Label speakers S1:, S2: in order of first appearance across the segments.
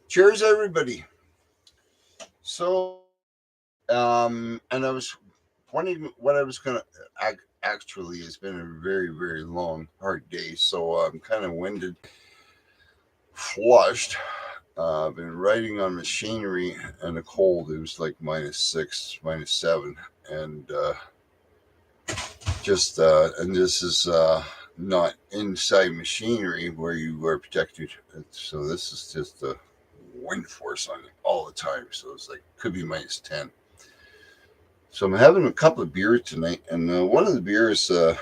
S1: Cheers, everybody. So, and I was wondering what I was gonna. Actually, it's been a very, very long, hard day, so I'm kind of winded, flushed. I've been riding on machinery and the cold. It was like -6, -7, and and this is not inside machinery where you are protected. So this is just the wind force on it all the time. So it's like could be -10. So I'm having a couple of beers tonight, and one of the beers I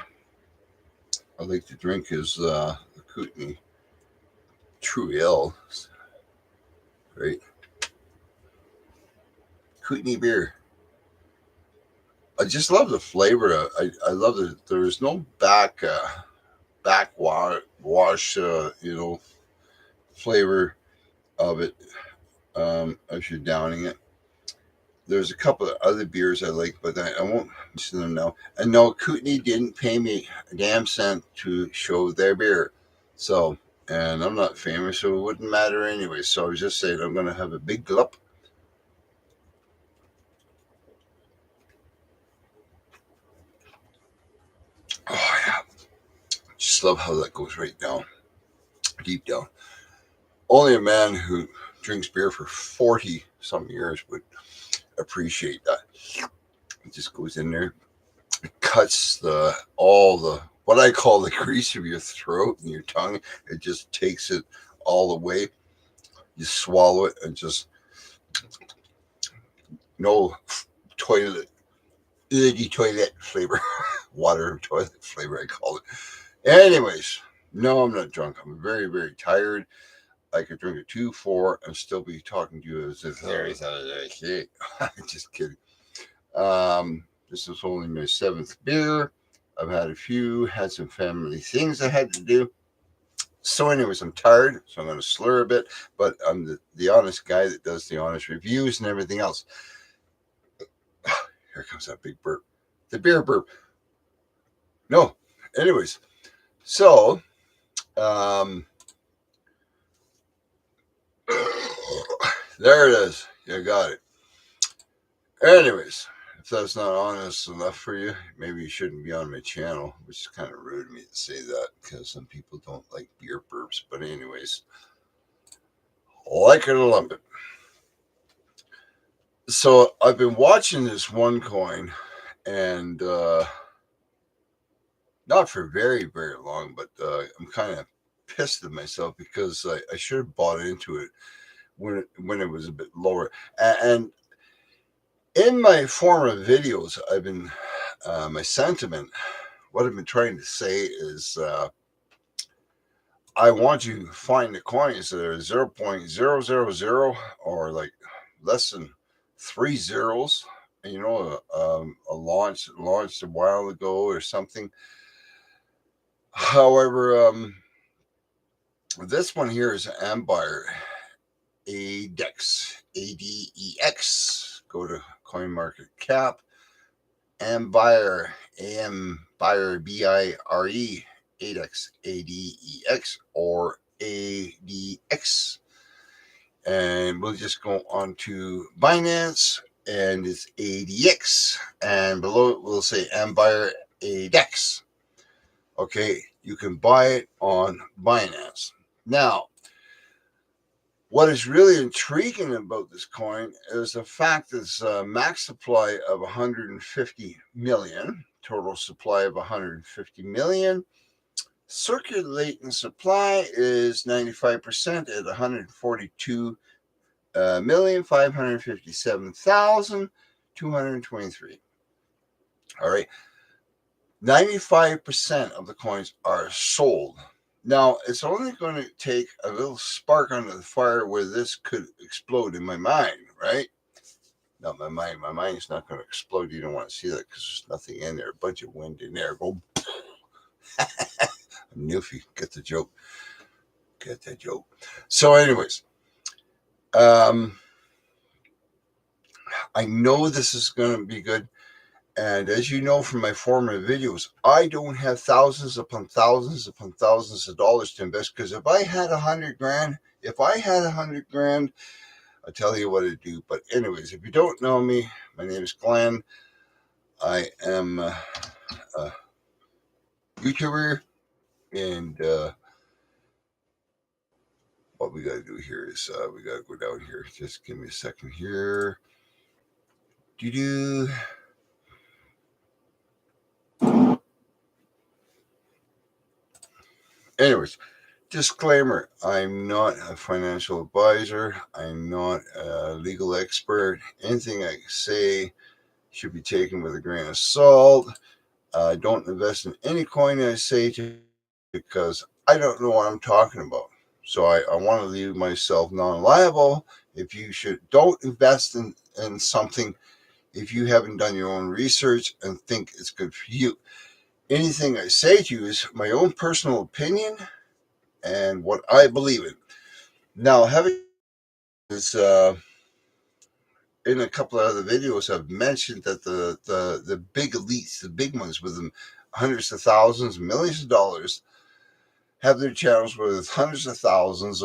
S1: like to drink is the Kootenai True Ale, right? Kootenai beer. I just love the flavor. I love that there's no backwash flavor of it as you're downing it. There's a couple of other beers I like, but I won't mention them now. And no, Kootenai didn't pay me a damn cent to show their beer. So, and I'm not famous, so it wouldn't matter anyway. So I was just saying I'm going to have a big gulp. Oh, yeah. Just love how that goes right down, deep down. Only a man who drinks beer for 40 some years would appreciate that. It just goes in there, cuts all the what I call the grease of your throat and your tongue. It just takes it all away. You swallow it and just no toilet, toilet flavor, water toilet flavor. I call it. Anyways, no, I'm not drunk. I'm very, very tired. I could drink a 2-4 and still be talking to you as if there's just kidding. This is only my 7th beer. I've had a few, had some family things I had to do. So, anyways, I'm tired, so I'm going to slur a bit, but I'm the honest guy that does the honest reviews and everything else. Here comes that big burp. The beer burp. No, anyways, so, there it is. You got it. Anyways, if that's not honest enough for you, maybe you shouldn't be on my channel, which is kind of rude of me to say that because some people don't like beer burps. But anyways, like it or lump it. So I've been watching this one coin, and not for very, very long, but I'm kind of pissed at myself because I should have bought into it when it was a bit lower. And in my former videos, I've been my sentiment. What I've been trying to say is I want to find the coins that are 0.000 or like less than 3 zeros. You know, a launched a while ago or something. However, this one here is AMBIRE, ADX, ADEX. Go to CoinMarketCap. AMBIRE, AMBIRE, BIRE, ADX, ADEX, or ADX. And we'll just go on to Binance, and it's ADX. And below it, we'll say AMBIRE ADX. Okay, you can buy it on Binance. Now, what is really intriguing about this coin is the fact that it's a max supply of 150 million, total supply of 150 million. Circulating supply is 95% at 142,557,223. All right. 95% of the coins are sold. Now, it's only going to take a little spark under the fire where this could explode in my mind, right? Not my mind. My mind's not going to explode. You don't want to see that because there's nothing in there. A bunch of wind in there. Go. I knew if you get the joke. Get that joke. So, anyways, I know this is going to be good. And as you know from my former videos, I don't have thousands upon thousands upon thousands of dollars to invest, because if I had 100 grand, I'll tell you what to do. But anyways, if you don't know me, my name is Glenn. I am a YouTuber, and what we got to do here is we got to go down here. Just give me a second here. Do. Anyways, disclaimer, I'm not a financial advisor. I'm not a legal expert. Anything I say should be taken with a grain of salt. I don't invest in any coin I say to, because I don't know what I'm talking about. So I want to leave myself non-liable. If you don't invest in something if you haven't done your own research and think it's good for you. Anything I say to you is my own personal opinion and what I believe in. Now, having this, in a couple of other videos, I've mentioned that the big elites, the big ones with them hundreds of thousands, millions of dollars, have their channels with hundreds of thousands,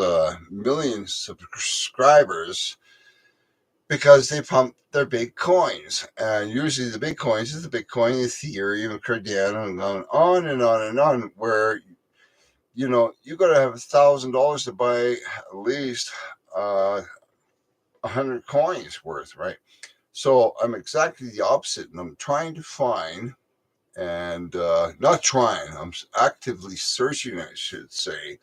S1: millions of subscribers, because they pump their big coins. And usually the big coins is the Bitcoin, Ethereum, Cardano, and on and on and on, where you got to have $1,000 to buy at least 100 coins worth, right? So I'm exactly the opposite, and I'm trying to find, and not trying, I'm actively searching, I should say,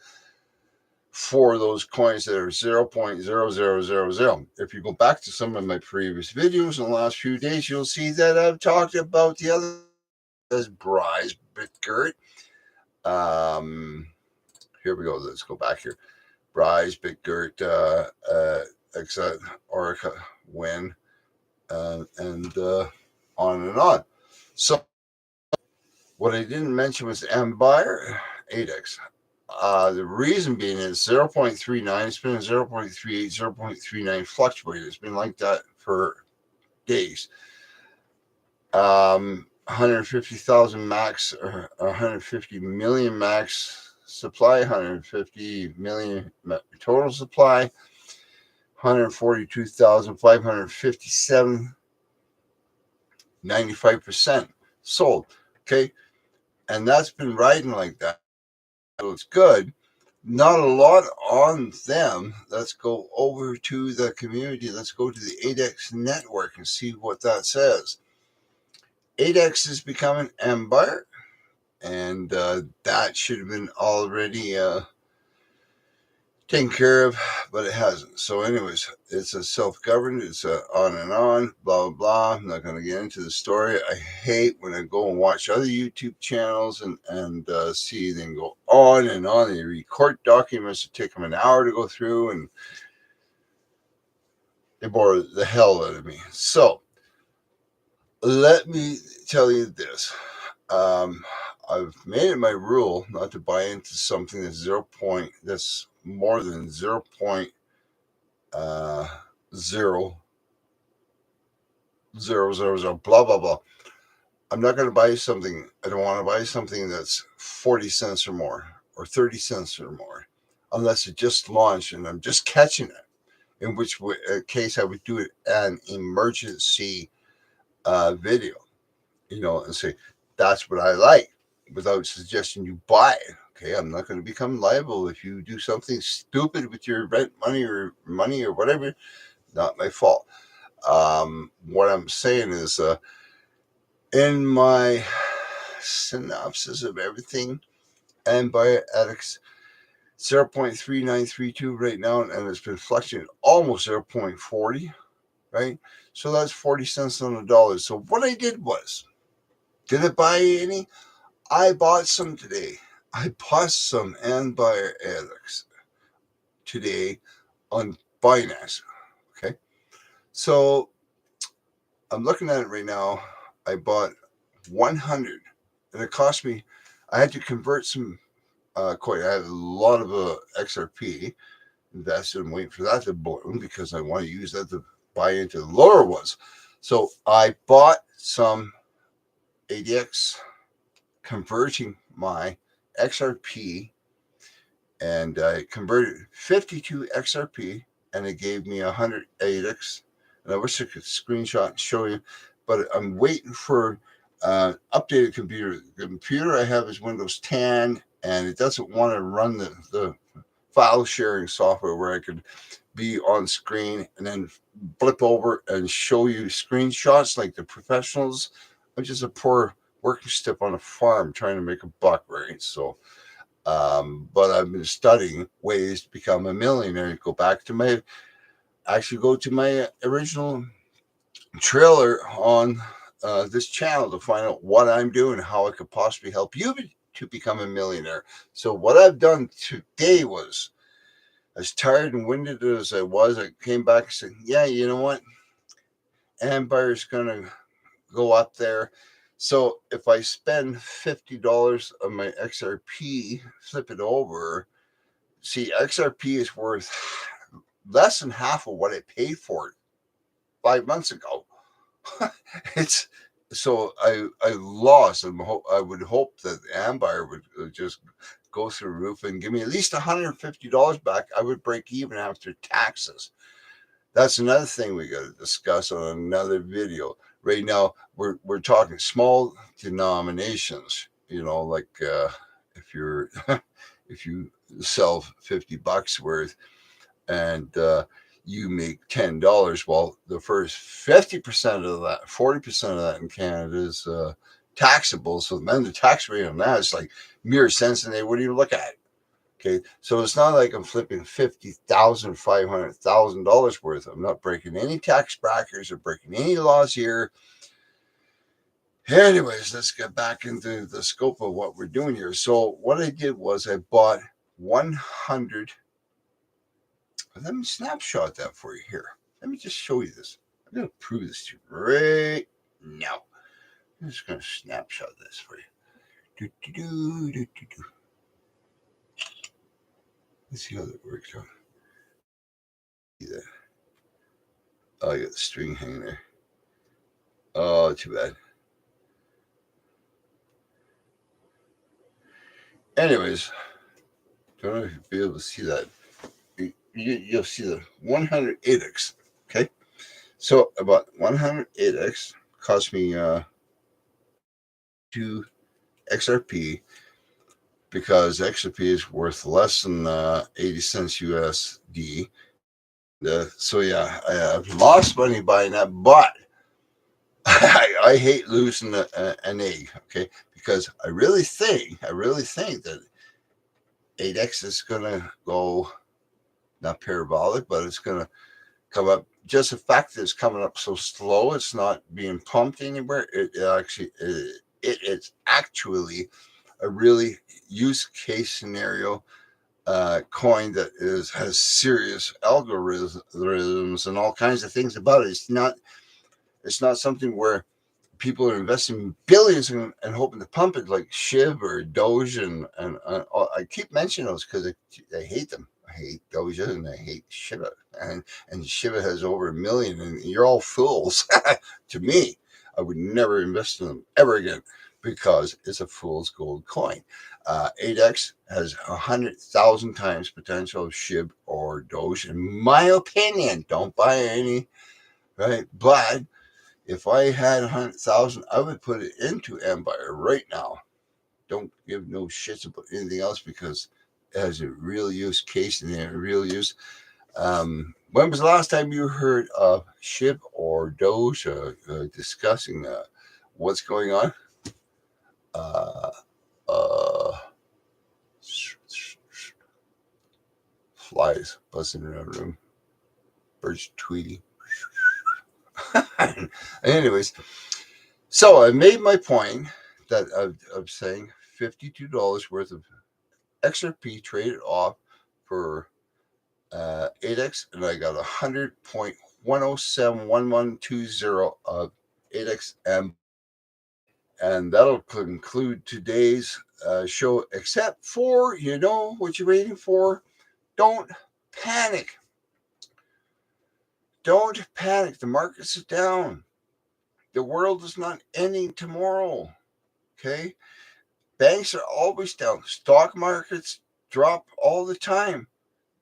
S1: for those coins that are 0.0000. If you go back to some of my previous videos in the last few days, you'll see that I've talked about the other as Bryce Bitgert. Here we go. Let's go back here. Bryce Bitgert, Orica, Win, and on and on. So what I didn't mention was AMBIRE, ADX. The reason being is 0.39, it's been 0.38, 0.39 fluctuated. It's been like that for days. 150,000 max, or 150 million max supply, 150 million total supply, 142,557, 95% sold. Okay. And that's been riding like that. So it's good. Not a lot on them. Let's go over to the community. Let's go to the ADX network and see what that says. ADX is becoming AMBIRE, and that should have been already taken care of, but it hasn't. So anyways, it's a self-governed, it's a on and on, blah, blah, blah. I'm not going to get into the story. I hate when I go and watch other YouTube channels and see them go on and on. They record documents that take them an hour to go through, and they bore the hell out of me. So let me tell you this. I've made it my rule not to buy into something that's that's more than 0.0000, blah, blah, blah. I'm not going to buy something. I don't want to buy something that's 40 cents or more, or 30 cents or more, unless it just launched and I'm just catching it, in which case I would do it an emergency video, and say, that's what I like, without suggesting you buy it. Okay, I'm not going to become liable if you do something stupid with your rent money or whatever. Not my fault. What I'm saying is, in my synopsis of everything, AMBIRE ADX 0.3932 right now, and it's been fluctuating almost 0.40, right? So that's 40 cents on the dollar. So what I did was, did I buy any? I bought some today. I bought some AMBIRE ADX today on Binance. Okay. So I'm looking at it right now. I bought 100, and it cost me, I had to convert some coin. I had a lot of XRP invested and waiting for that to bloom, because I want to use that to buy into the lower ones. So I bought some ADX, converting my XRP, and I converted 52 XRP, and it gave me 100 ADX. And I wish I could screenshot and show you, but I'm waiting for updated computer. The computer I have is Windows 10, and it doesn't want to run the file sharing software where I could be on screen and then flip over and show you screenshots like the professionals. I'm just a poor working step on a farm trying to make a buck, right? So, but I've been studying ways to become a millionaire. Go to my original trailer on this channel to find out what I'm doing, how I could possibly help you to become a millionaire. So what I've done today was, as tired and winded as I was, I came back and said, yeah, you know what? AMBIRE is going to go up there. So if I spend $50 on my XRP, flip it over, see, XRP is worth less than half of what I paid for it 5 months ago. It's so I lost, and I would hope that AMBIRE would just go through the roof and give me at least $150 back. I would break even after taxes. That's another thing we got to discuss on another video. Right now, we're talking small denominations. You know, like if you're if you sell $50 worth and you make $10, well, the first 50% of that, 40% of that in Canada is taxable. So then the tax rate on that is like mere cents, and they wouldn't even look at it. Okay, so it's not like I'm flipping $50,000, $500,000 worth. I'm not breaking any tax brackets or breaking any laws here. Anyways, let's get back into the scope of what we're doing here. So what I did was I bought 100. Let me snapshot that for you here. Let me just show you this. I'm going to prove this to you right now. I'm just going to snapshot this for you. Let's see how that works out. See that? Oh, I got the string hanging there. Oh, too bad. Anyways, don't know if you'll be able to see that. You'll see the 100 ADX. Okay, so about 100 ADX cost me 2 XRP, because XRP is worth less than 80 cents USD. So yeah, I've lost money buying that, but I hate losing an egg. Okay, because I really think that ADX is gonna go, not parabolic, but it's gonna come up. Just the fact that it's coming up so slow, it's not being pumped anywhere. It's actually a really use case scenario coin that has serious algorithms and all kinds of things about it. It's not something where people are investing billions and hoping to pump it like SHIB or Doge, and I keep mentioning those because I hate them. I hate Doge and I hate Shiba, and Shiba has over 1 million, and you're all fools. To me, I would never invest in them ever again because it's a fool's gold coin. ADX has 100,000 times potential of SHIB or Doge, in my opinion. Don't buy any, right? But if I had 100,000, I would put it into AMBIRE right now. Don't give no shits about anything else because it has a real use case and a real use. When was the last time you heard of SHIB or Doge discussing what's going on? Flies buzzing around the room. Birds tweeting. Anyways, so I made my point that I'm saying $52 worth of XRP traded off for ADX, and I got 100.1071120 of ADX, and that'll conclude today's show. Except for, you know what you're waiting for? Don't panic. Don't panic. The markets are down. The world is not ending tomorrow. Okay. Banks are always down. Stock markets drop all the time.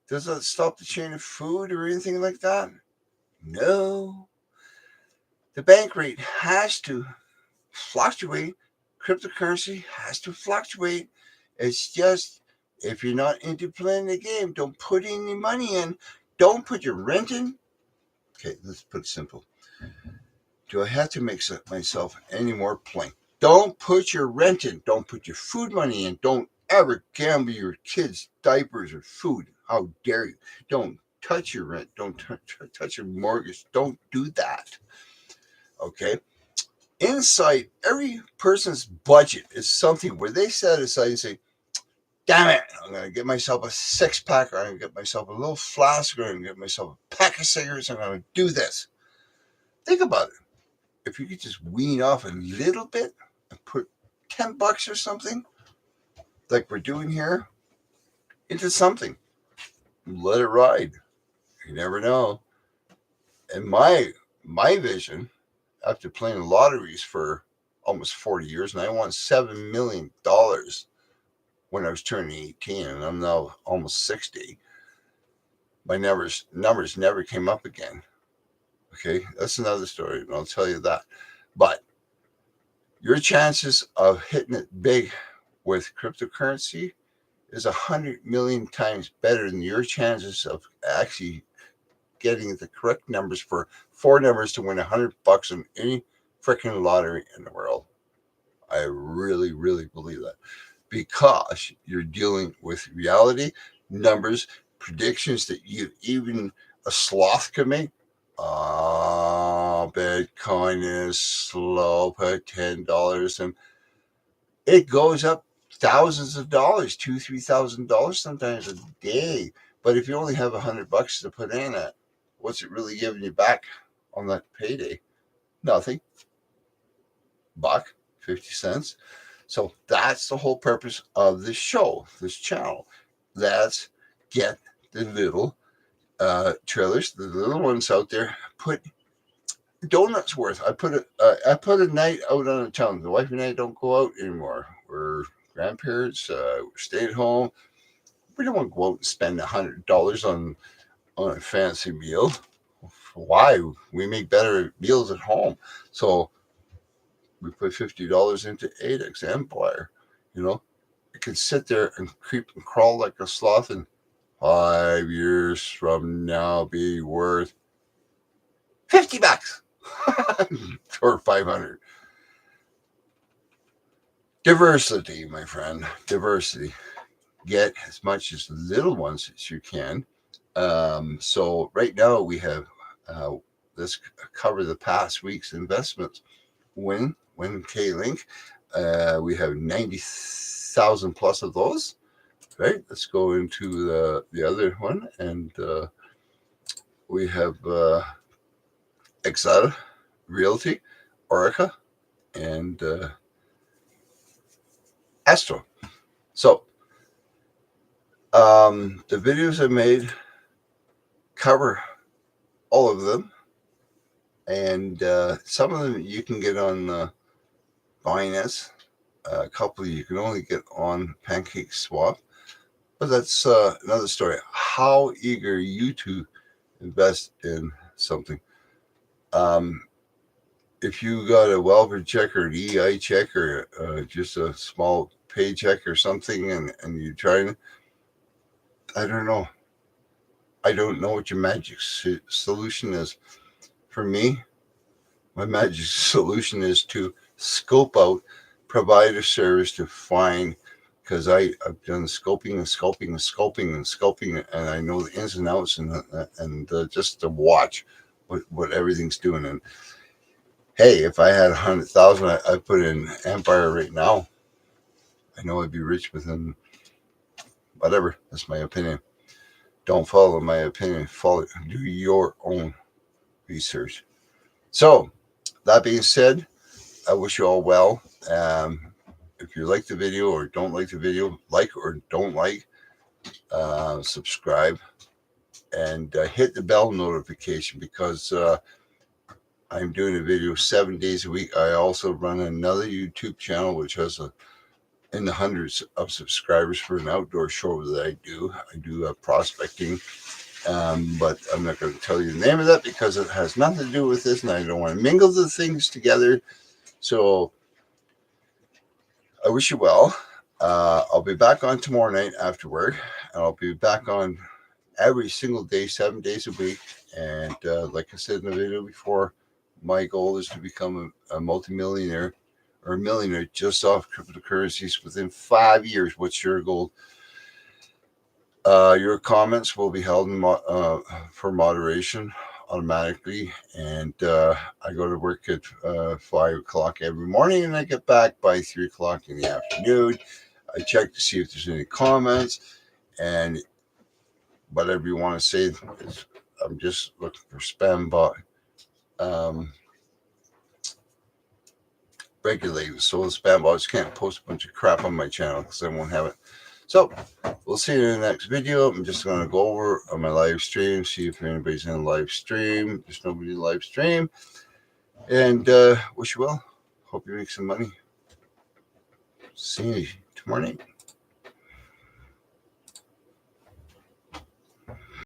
S1: Does that stop the chain of food or anything like that? No. The bank rate has to fluctuate. Cryptocurrency has to fluctuate. It's just, if you're not into playing the game, don't put any money in. Don't put your rent in. Okay, let's put it simple. Do I have to make myself any more plain? Don't put your rent in. Don't put your food money in. Don't ever gamble your kids' diapers or food. How dare you? Don't touch your rent. Don't touch your mortgage. Don't do that. Okay? Inside every person's budget is something where they set aside and say, damn it, I'm going to get myself a 6-pack, or I'm going to get myself a little flask, or I'm going to get myself a pack of cigarettes, I'm going to do this. Think about it. If you could just wean off a little bit and put $10 or something, like we're doing here, into something, let it ride. You never know. And my vision, after playing lotteries for almost 40 years, and I won $7 million when I was turning 18, and I'm now almost 60. My numbers never came up again. Okay, that's another story, and I'll tell you that. But your chances of hitting it big with cryptocurrency is 100 million times better than your chances of actually getting the correct numbers for 4 numbers to win $100 on any freaking lottery in the world. I really, really believe that, because you're dealing with reality, numbers, predictions that even a sloth could make. Bitcoin is slow, put $10, and it goes up thousands of dollars, $2,000-$3,000 sometimes a day. But if you only have $100 to put in it, what's it really giving you back on that payday? Nothing. Buck, 50 cents. So that's the whole purpose of this show, this channel. Let's get the little trailers, the little ones out there. Put donuts worth. I put a night out on the town. The wife and I don't go out anymore. We're grandparents. Stay at home. We don't want to go out and spend $100 on a fancy meal. Why? We make better meals at home. So we put $50 into ADX AMBIRE. You know, it can sit there and creep and crawl like a sloth, and 5 years from now be worth $50 or 500. Diversity, my friend, diversity. Get as much as little ones as you can. So right now we have, let's cover the past week's investments. When K-Link, we have 90,000 plus of those. Right. Let's go into the other one, and we have Exata, Realty, Orica, and Astro. So the videos I made cover all of them, and some of them you can get on Binance. A couple you can only get on Pancake Swap, but that's another story. How eager are you to invest in something? If you got a welfare check or an EI check, or just a small paycheck or something, and you're trying, I don't know. I don't know what your magic solution is. For me, my magic solution is to scope out, provide a service to find, because I've done scoping and scoping and scoping and scoping, and I know the ins and outs, and just to watch what everything's doing. And hey, if I had 100,000, I'd put in AMBIRE right now. I know I'd be rich within whatever. That's my opinion. Don't follow my opinion. Do your own research. So, that being said, I wish you all well. If you like the video or don't like the video, like or don't like, subscribe, and hit the bell notification, because I'm doing a video 7 days a week. I also run another YouTube channel which has in the hundreds of subscribers for an outdoor show that I do. I do prospecting, but I'm not going to tell you the name of that because it has nothing to do with this, and I don't want to mingle the things together. So I wish you well. I'll be back on tomorrow night after work, and I'll be back on every single day, 7 days a week. And like I said in the video before, my goal is to become a multimillionaire or a millionaire just off cryptocurrencies within 5 years. What's your goal? Your comments will be held in for moderation automatically, and I go to work at 5 o'clock every morning, and I get back by 3 o'clock in the afternoon. I check to see if there's any comments, and whatever you want to say, I'm just looking for Spambot regulated, so the Spambots can't post a bunch of crap on my channel because I won't have it. So we'll see you in the next video. I'm just going to go over on my live stream, see if anybody's in the live stream. There's nobody in the live stream. And wish you well. Hope you make some money. See you tomorrow night.